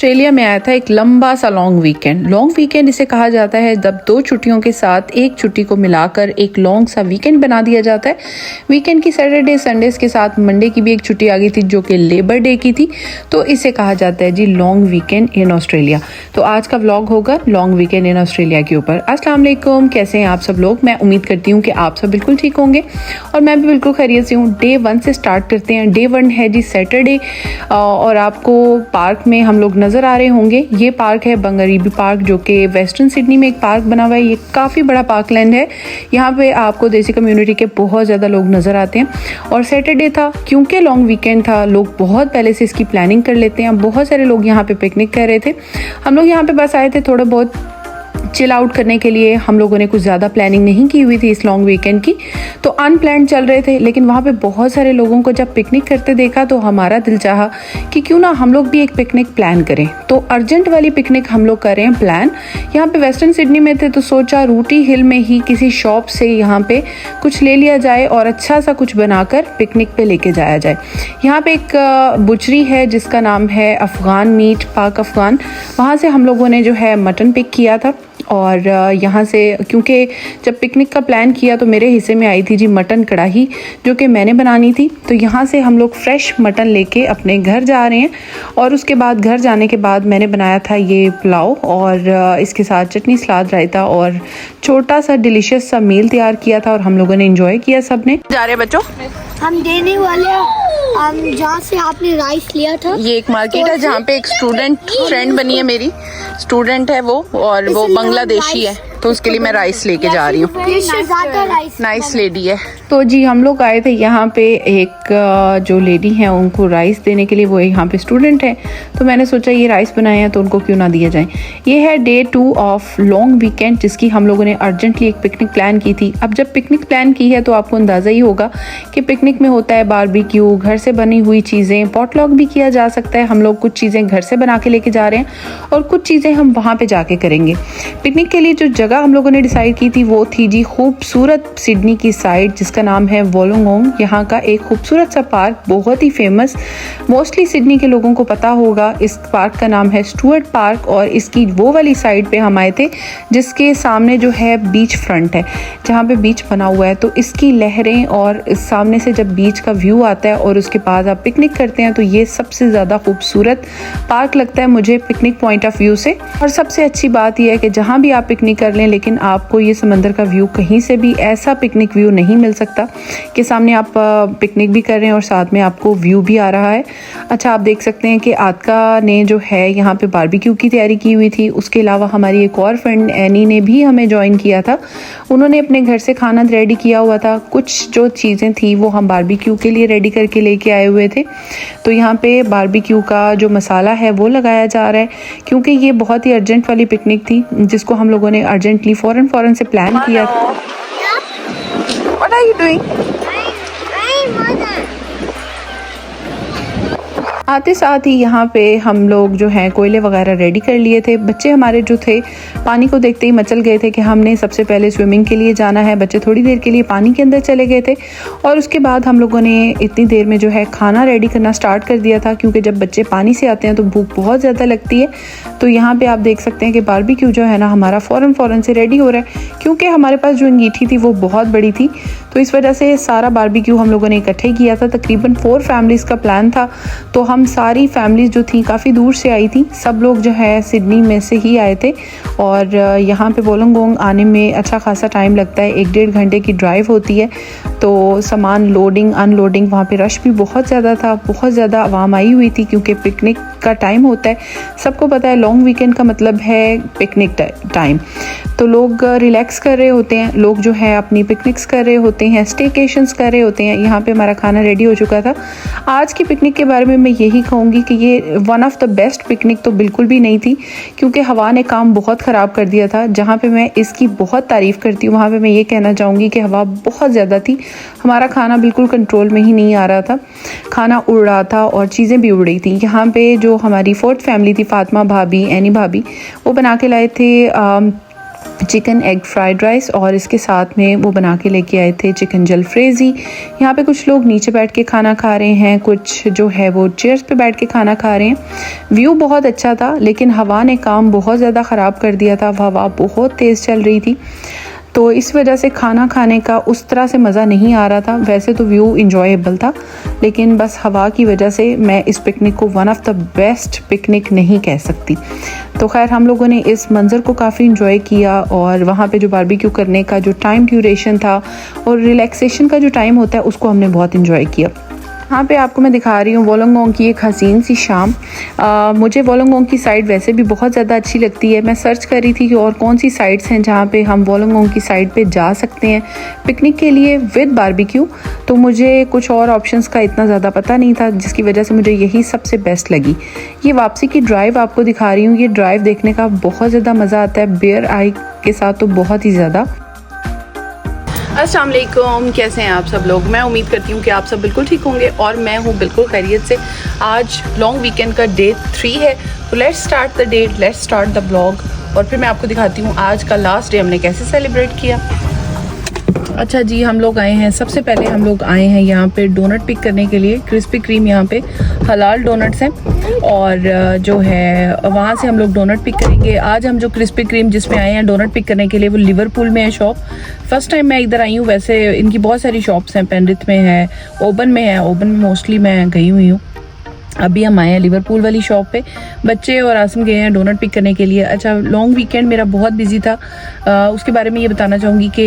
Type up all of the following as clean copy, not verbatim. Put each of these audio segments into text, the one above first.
Australia में आया था एक लंबा सा लॉन्ग वीकेंड। लॉन्ग वीकेंड इसे कहा जाता है जब दो छुट्टियों के साथ एक छुट्टी को मिलाकर एक लॉन्ग सा वीकेंड बना दिया जाता है। वीकेंड की सैटरडे संडेज के साथ मंडे की भी एक छुट्टी आ गई थी जो कि लेबर डे की थी, तो इसे कहा जाता है जी लॉन्ग वीकेंड इन ऑस्ट्रेलिया। तो आज का व्लॉग होगा लॉन्ग वीकेंड इन ऑस्ट्रेलिया के ऊपर। अस्सलाम वालेकुम, कैसे हैं आप सब लोग? मैं उम्मीद करती हूँ कि आप सब बिल्कुल ठीक होंगे और मैं भी बिल्कुल खैरियत से हूँ। डे 1 से स्टार्ट करते हैं। डे 1 है जी सैटरडे और आपको पार्क में हम लोग नज़र आ रहे होंगे। ये पार्क है बंगरीबी पार्क, जो कि वेस्टर्न सिडनी में एक पार्क बना हुआ है। ये काफ़ी बड़ा पार्क लैंड है। यहाँ पे आपको देसी कम्युनिटी के बहुत ज़्यादा लोग नज़र आते हैं और सैटरडे था, क्योंकि लॉन्ग वीकेंड था, लोग बहुत पहले से इसकी प्लानिंग कर लेते हैं। बहुत सारे लोग यहाँ पे पिकनिक कर रहे थे। हम लोग यहाँ पे बस आए थे थोड़ा बहुत चिल आउट करने के लिए। हम लोगों ने कुछ ज़्यादा प्लानिंग नहीं की हुई थी इस लॉन्ग वीकेंड की, तो अनप्लान्ड चल रहे थे। लेकिन वहाँ पे बहुत सारे लोगों को जब पिकनिक करते देखा तो हमारा दिल चाहा कि क्यों ना हम लोग भी एक पिकनिक प्लान करें। तो अर्जेंट वाली पिकनिक हम लोग कर रहे हैं प्लान। यहाँ पे वेस्टर्न सिडनी में थे तो सोचा रूटी हिल में ही किसी शॉप से यहाँ पे कुछ ले लिया जाए और अच्छा सा कुछ बनाकर पिकनिक पे लेके जाया जाए। यहाँ पे एक बुचरी है जिसका नाम है अफ़गान मीट, पाक अफ़गान। वहाँ से हम लोगों ने जो है मटन पिक किया था और यहाँ से, क्योंकि जब पिकनिक का प्लान किया तो मेरे हिस्से में आई थी जी मटन कढ़ाई जो कि मैंने बनानी थी। तो यहाँ से हम लोग फ्रेश मटन लेके अपने घर जा रहे हैं और उसके बाद घर जाने के बाद मैंने बनाया था ये पुलाव और इसके साथ चटनी, सलाद, रायता और छोटा सा डिलीशियस सा मील तैयार किया था और हम लोगों ने एंजॉय किया। सब ने जा रहे हैं बच्चों, हम देने वाले हैं जहाँ से आपने राइस लिया था। ये एक मार्केट है जहाँ पे एक स्टूडेंट फ्रेंड बनी है, मेरी स्टूडेंट है वो, और वो बांग्लादेशी है, तो उसके लिए मैं राइस लेके जा रही हूँ। नाइस लेडी है। तो जी हम लोग आए थे यहाँ पे, एक जो लेडी हैं उनको राइस देने के लिए। वो यहाँ पे स्टूडेंट है, तो मैंने सोचा ये राइस बनाए हैं तो उनको क्यों ना दिया जाए। ये है डे 2 ऑफ लॉन्ग वीकेंड जिसकी हम लोगों ने अर्जेंटली एक पिकनिक प्लान की थी। अब जब पिकनिक प्लान की है तो आपको अंदाज़ा ही होगा कि पिकनिक में होता है बारबेक्यू, घर से बनी हुई चीज़ें, पॉटलॉक भी किया जा सकता है। हम लोग कुछ चीज़ें घर से बना के लेके जा रहे हैं और कुछ चीज़ें हम वहाँ पे जाके करेंगे। पिकनिक के लिए जो जगह हम लोगों ने डिसाइड की थी वो थी जी खूबसूरत सिडनी की साइड जिसका नाम है वोलोंगोंग। यहाँ का एक खूबसूरत सा पार्क, बहुत ही फेमस, मोस्टली सिडनी के लोगों को पता होगा। इस पार्क का नाम है स्टुअर्ट पार्क और इसकी वो वाली साइड पे हम आए थे जिसके सामने जो है बीच फ्रंट है, जहाँ पे बीच बना हुआ है। तो इसकी लहरें और इस सामने से जब बीच का व्यू आता है और उसके बाद आप पिकनिक करते हैं तो ये सबसे ज़्यादा खूबसूरत पार्क लगता है मुझे पिकनिक पॉइंट ऑफ व्यू से। और सबसे अच्छी बात यह है कि जहाँ भी आप पिकनिक कर लें, लेकिन आपको ये समंदर का व्यू कहीं से भी ऐसा पिकनिक व्यू नहीं मिल सकता कि सामने आप पिकनिक भी कर रहे हैं और साथ में आपको व्यू भी आ रहा है। अच्छा, आप देख सकते हैं कि आतका ने जो है यहाँ पे बारबेक्यू की तैयारी की हुई थी। उसके अलावा हमारी एक और फ्रेंड एनी ने भी हमें ज्वाइन किया था। उन्होंने अपने घर से खाना रेडी किया हुआ था। कुछ जो चीज़ें थी वो हम बारबेक्यू के लिए रेडी करके लेके आए हुए थे। तो यहाँ पे बारबेक्यू का जो मसाला है वो लगाया जा रहा है, क्योंकि ये बहुत ही अर्जेंट वाली पिकनिक थी जिसको हम लोगों ने अर्जेंटली फ़ौरन से प्लान किया था। What are you doing? आते साथ ही यहाँ पे हम लोग जो हैं कोयले वगैरह रेडी कर लिए थे। बच्चे हमारे जो थे पानी को देखते ही मचल गए थे कि हमने सबसे पहले स्विमिंग के लिए जाना है। बच्चे थोड़ी देर के लिए पानी के अंदर चले गए थे और उसके बाद हम लोगों ने इतनी देर में जो है खाना रेडी करना स्टार्ट कर दिया था, क्योंकि जब बच्चे पानी से आते हैं तो भूख बहुत ज़्यादा लगती है। तो यहाँ पर आप देख सकते हैं कि बारबेक्यू जो है ना हमारा फ़ौरन से रेडी हो रहा है, क्योंकि हमारे पास जो अंगीठी थी वो बहुत बड़ी थी। तो इस वजह से सारा बारबेक्यू हम लोगों ने इकट्ठे किया था। तकरीबन 4 फैमिलीज़ का प्लान था, तो हम सारी फैमिलीज़ जो थी काफ़ी दूर से आई थी। सब लोग जो है सिडनी में से ही आए थे और यहाँ पे वोलोंगोंग आने में अच्छा खासा टाइम लगता है, 1-1.5 घंटे की ड्राइव होती है। तो सामान लोडिंग अनलोडिंग, वहाँ पे रश भी बहुत ज़्यादा था, बहुत ज़्यादा आवाम आई हुई थी क्योंकि पिकनिक का टाइम होता है। सबको पता है लॉन्ग वीकेंड का मतलब है पिकनिक टाइम। तो लोग रिलैक्स कर रहे होते हैं, लोग जो है अपनी पिकनिक्स कर रहे होते हैं, स्टेकेशंस कर रहे होते हैं। यहाँ पे हमारा खाना रेडी हो चुका था। आज की पिकनिक के बारे में मैं यही कहूँगी कि ये one of the best picnic तो बिल्कुल भी नहीं थी, क्योंकि हवा ने काम बहुत ख़राब कर दिया था। जहाँ पे मैं इसकी बहुत तारीफ़ करती हूँ वहाँ पे मैं ये कहना चाहूँगी कि हवा बहुत ज़्यादा थी। हमारा खाना बिल्कुल कंट्रोल में ही नहीं आ रहा था, खाना उड़ रहा था और चीज़ें भी उड़ रही थी। यहाँ पे जो हमारी 4th फैमिली थी, फातिमा भाभी, एनी भाभी, वो बना के लाए थे चिकन एग फ्राइड राइस और इसके साथ में वो बना के लेके आए थे चिकन जलफ्रेज़ी। यहाँ पे कुछ लोग नीचे बैठ के खाना खा रहे हैं, कुछ जो है वो चेयर्स पे बैठ के खाना खा रहे हैं। व्यू बहुत अच्छा था, लेकिन हवा ने काम बहुत ज़्यादा ख़राब कर दिया था। हवा बहुत तेज़ चल रही थी, तो इस वजह से खाना खाने का उस तरह से मज़ा नहीं आ रहा था। वैसे तो व्यू इंजॉयबल था, लेकिन बस हवा की वजह से मैं इस पिकनिक को one of the best picnic नहीं कह सकती। तो खैर हम लोगों ने इस मंज़र को काफ़ी इंजॉय किया, और वहाँ पे जो बारबेक्यू करने का जो टाइम ड्यूरेशन था और रिलैक्सेशन का जो टाइम होता है उसको हमने बहुत इंजॉय किया। यहाँ पे आपको मैं दिखा रही हूँ वोलोंगोंग की एक हसीन सी शाम। मुझे वोलोंगोंग की साइड वैसे भी बहुत ज़्यादा अच्छी लगती है। मैं सर्च कर रही थी कि और कौन सी साइट्स हैं जहाँ पे हम वोलोंगोंग की साइड पे जा सकते हैं पिकनिक के लिए विद बारबेक्यू। तो मुझे कुछ और ऑप्शंस का इतना ज़्यादा पता नहीं था, जिसकी वजह से मुझे यही सबसे बेस्ट लगी। ये वापसी की ड्राइव आपको दिखा रही हूँ। ये ड्राइव देखने का बहुत ज़्यादा मज़ा आता है, बेयर आई के साथ तो बहुत ही ज़्यादा। अस्सलाम वालेकुम, कैसे हैं आप सब लोग। मैं उम्मीद करती हूँ कि आप सब बिल्कुल ठीक होंगे, और मैं हूँ बिल्कुल खैरियत से। आज लॉन्ग वीकेंड का डे 3 है, तो let's start the day, let's start the blog, और फिर मैं आपको दिखाती हूँ आज का लास्ट डे हमने कैसे सेलिब्रेट किया। अच्छा जी, हम लोग आए हैं, सबसे पहले हम लोग आए हैं यहाँ पे डोनट पिक करने के लिए। क्रिस्पी क्रीम यहाँ पे हलाल डोनट्स हैं, और जो है वहाँ से हम लोग डोनट पिक करेंगे। आज हम जो क्रिस्पी क्रीम जिसमें आए हैं डोनट पिक करने के लिए, वो लिवरपूल में है शॉप। फर्स्ट टाइम मैं इधर आई हूँ। वैसे इनकी बहुत सारी शॉप्स हैं, पेनरिथ में है, ओबन में है। ओबन में मोस्टली मैं गई हुई हूँ। अभी हम आए हैं लिवरपूल वाली शॉप पे। बच्चे और आसिम गए हैं डोनट पिक करने के लिए। अच्छा, लॉन्ग वीकेंड मेरा बहुत बिजी था। उसके बारे में ये बताना चाहूँगी कि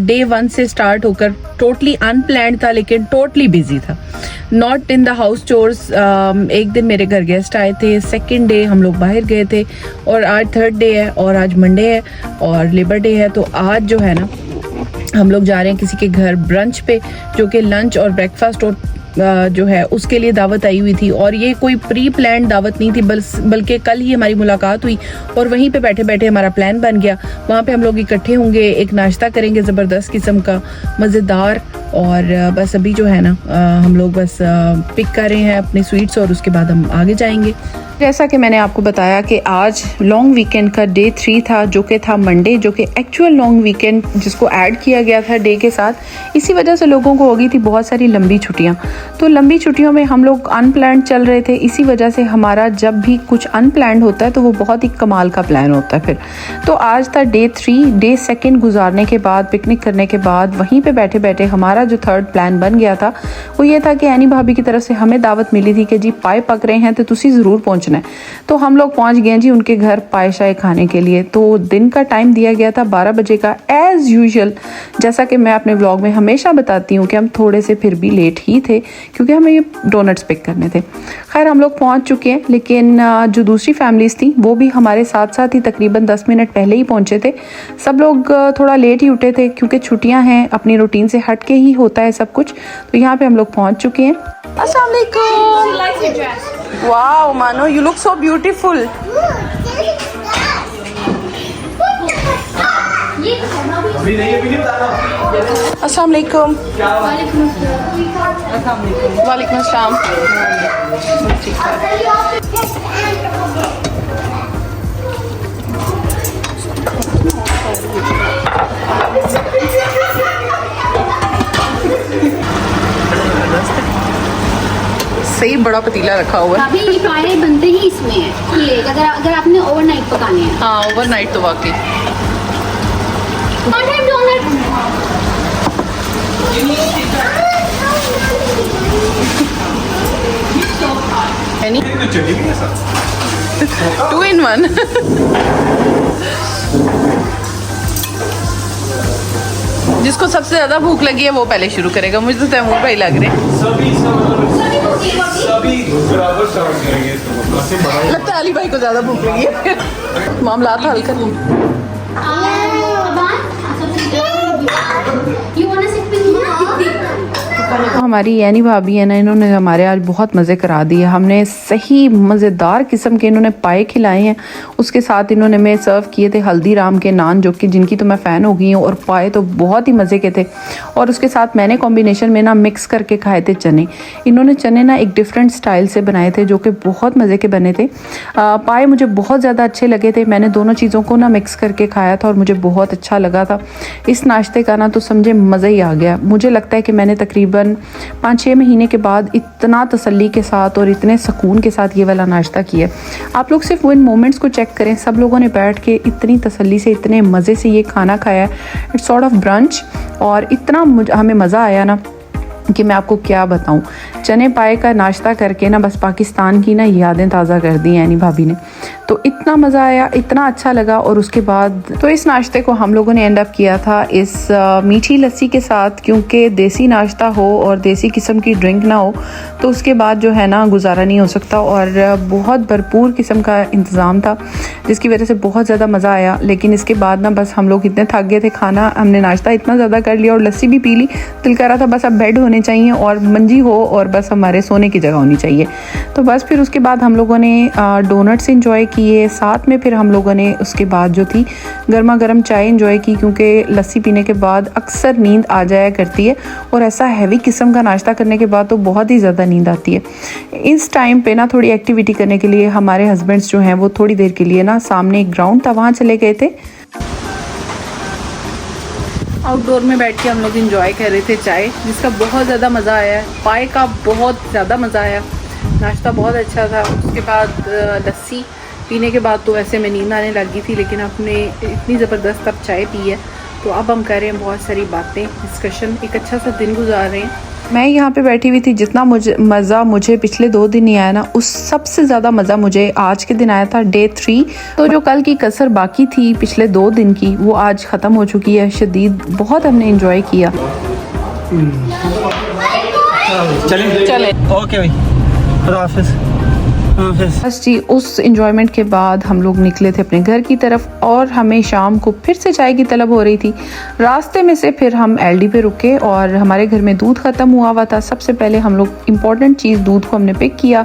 डे 1 से स्टार्ट होकर टोटली अनप्लैंड था, लेकिन टोटली बिजी था। Not in the house chores. एक दिन मेरे घर गेस्ट आए थे, सेकेंड डे हम लोग बाहर गए थे, और आज थर्ड डे है, और आज मंडे है और लेबर डे है। तो आज जो है ना हम लोग जा रहे हैं किसी के घर ब्रंच पे, जो कि लंच और ब्रेकफास्ट और जो है उसके लिए दावत आई हुई थी। और ये कोई प्री प्लान दावत नहीं थी, बल्कि कल ही हमारी मुलाकात हुई और वहीं पे बैठे बैठे हमारा प्लान बन गया। वहाँ पे हम लोग इकट्ठे होंगे, एक नाश्ता करेंगे ज़बरदस्त किस्म का, मज़ेदार। और बस अभी जो है ना हम लोग बस पिक कर रहे हैं अपने स्वीट्स, और उसके बाद हम आगे जाएंगे। जैसा कि मैंने आपको बताया कि आज लॉन्ग वीकेंड का डे 3 था, जो कि था मंडे, जो कि एक्चुअल लॉन्ग वीकेंड जिसको ऐड किया गया था डे के साथ। इसी वजह से लोगों को हो गई थी बहुत सारी लंबी छुट्टियां। तो लंबी छुट्टियों में हम लोग अनप्लान्ड चल रहे थे। इसी वजह से हमारा जब भी कुछ अनप्लान्ड होता है तो वो बहुत ही कमाल का प्लान होता है फिर। तो आज था डे 3, डे 2 गुजारने के बाद, पिकनिक करने के बाद, वहीं पर बैठे बैठे हमारा जो थर्ड प्लान बन गया था वो ये था कि एनी भाभी की तरफ से हमें दावत मिली थी कि जी पाए पक रहे हैं तो तुसी ज़रूर पहुँचना है। तो हम लोग पहुंच गए जी उनके घर पाए शाय खाने के लिए। तो दिन का टाइम दिया गया था 12 बजे का, एज़ यूजुअल। जैसा कि मैं अपने व्लॉग में हमेशा बताती हूँ कि हम थोड़े से फिर भी लेट ही थे, क्योंकि हमें ये डोनट्स पिक करने थे। खैर हम लोग पहुंच चुके हैं, लेकिन जो दूसरी फैमिलीज़ थी वो भी हमारे साथ साथ ही तकरीबन 10 मिनट पहले ही पहुँचे थे। सब लोग थोड़ा लेट ही उठे थे, क्योंकि छुट्टियाँ हैं, अपनी रूटीन से हट के ही होता है सब कुछ। तो यहाँ पर हम लोग पहुँच चुके हैं। अस्सलाम वालेकुम। Wow, Mano, you look so beautiful. अस्सलाम वालेकुम। वालेकुम अस्सलाम। सही बड़ा पतीला रखा हुआ है। अभी ये पाए बनते ही इसमें है ये, अगर आपने ओवरनाइट पकाने हैं। हाँ, ओवरनाइट तो वाकई। Any? 2 in 1. जिसको सबसे ज्यादा भूख लगी है वो पहले शुरू करेगा। मुझे तो तैमूर भाई लग रहे हैं। सभी बराबर स्टार्ट करेंगे। लगता है अली भाई को ज्यादा भूख लगी है। मामला तो हल कर तो हमारी यानी भाभी है ना, इन्होंने हमारे आज बहुत मज़े करा दिए। हमने सही मज़ेदार किस्म के इन्होंने पाए खिलाए हैं। उसके साथ इन्होंने मैं सर्व किए थे हल्दीराम के नान, जो कि जिनकी तो मैं फ़ैन हो गई हूँ, और पाए तो बहुत ही मज़े के थे। और उसके साथ मैंने कॉम्बिनेशन में ना मिक्स करके खाए थे चने। इन्होंने चने ना एक डिफरेंट स्टाइल से बनाए थे, जो कि बहुत मज़े के बने थे। पाए मुझे बहुत ज़्यादा अच्छे लगे थे। मैंने दोनों चीज़ों को ना मिक्स करके खाया था और मुझे बहुत अच्छा लगा था। इस नाश्ते का ना तो समझे मज़ा ही आ गया। मुझे लगता है कि मैंने तकरीबन 5-6 महीने के बाद इतना तसल्ली के साथ और इतने सुकून के साथ ये वाला नाश्ता किया। आप लोग सिर्फ वो इन मोमेंट्स को चेक करें, सब लोगों ने बैठ के इतनी तसल्ली से इतने मज़े से ये खाना खाया। इट्स सॉर्ट ऑफ ब्रंच, और इतना हमें मज़ा आया ना कि मैं आपको क्या बताऊं। चने पाए का नाश्ता करके ना बस पाकिस्तान की ना यादें ताज़ा कर दी यानी भाभी ने। तो इतना मज़ा आया, इतना अच्छा लगा। और उसके बाद तो इस नाश्ते को हम लोगों ने एंड अप किया था इस मीठी लस्सी के साथ, क्योंकि देसी नाश्ता हो और देसी किस्म की ड्रिंक ना हो तो उसके बाद जो है ना गुजारा नहीं हो सकता। और बहुत भरपूर किस्म का इंतज़ाम था, जिसकी वजह से बहुत ज़्यादा मज़ा आया। लेकिन इसके बाद ना बस हम लोग इतने थक गए थे, खाना हमने नाश्ता इतना ज़्यादा कर लिया और लस्सी भी पी ली, दिल कर रहा था बस अब बेड होने चाहिए और मंजी हो और बस हमारे सोने की जगह होनी चाहिए। तो बस फिर उसके बाद हम लोगों ने डोनट्स इंजॉय किए साथ में। फिर हम लोगों ने उसके बाद जो थी गर्मा गर्म चाय इंजॉय की, क्योंकि लस्सी पीने के बाद अक्सर नींद आ जाया करती है और ऐसा हैवी किस्म का नाश्ता करने के बाद तो बहुत ही ज़्यादा नींद आती है। इस टाइम पे ना थोड़ी एक्टिविटी करने के लिए हमारे हस्बैंड्स जो हैं वो थोड़ी देर के लिए ना सामने एक ग्राउंड था वहाँ चले गए थे। आउटडोर में बैठ के हम लोग इंजॉय कर रहे थे चाय, जिसका बहुत ज़्यादा मज़ा आया। पाए का बहुत ज़्यादा मज़ा आया, नाश्ता बहुत अच्छा था। उसके बाद लस्सी पीने के बाद तो ऐसे में नींद आने लगी थी, लेकिन आपने इतनी ज़बरदस्त अब चाय पी है तो अब हम कर रहे हैं बहुत सारी बातें, डिस्कशन, एक अच्छा सा दिन गुजार रहे हैं। मैं यहाँ पे बैठी हुई थी, जितना मज़ा मुझे पिछले 2 दिन नहीं आया ना, उस सबसे ज़्यादा मज़ा मुझे आज के दिन आया था, डे 3। तो जो कल की कसर बाकी थी पिछले 2 दिन की, वो आज ख़त्म हो चुकी है। शदीद बहुत हमने इंजॉय किया। चले ओके भाई, खुदा हाफिज़। बस जी, उस इंजॉयमेंट के बाद हम लोग निकले थे अपने घर की तरफ और हमें शाम को फिर से चाय की तलब हो रही थी। रास्ते में से फिर हम एलडी पे रुके और हमारे घर में दूध ख़त्म हुआ था। सबसे पहले हम लोग इम्पोर्टेंट चीज़ दूध को हमने पिक किया,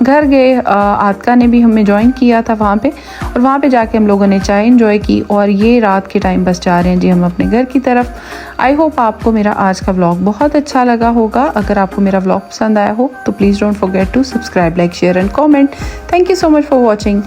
घर गए। आतका ने भी हमें ज्वाइन किया था वहाँ पे, और वहाँ पे जाके हम लोगों ने चाय इंजॉय की। और ये रात के टाइम बस जा रहे हैं जी हम अपने घर की तरफ। आई होप आपको मेरा आज का व्लॉग बहुत अच्छा लगा होगा। अगर आपको मेरा व्लॉग पसंद आया हो तो please don't forget to subscribe, like, share and comment. Thank you so much for watching.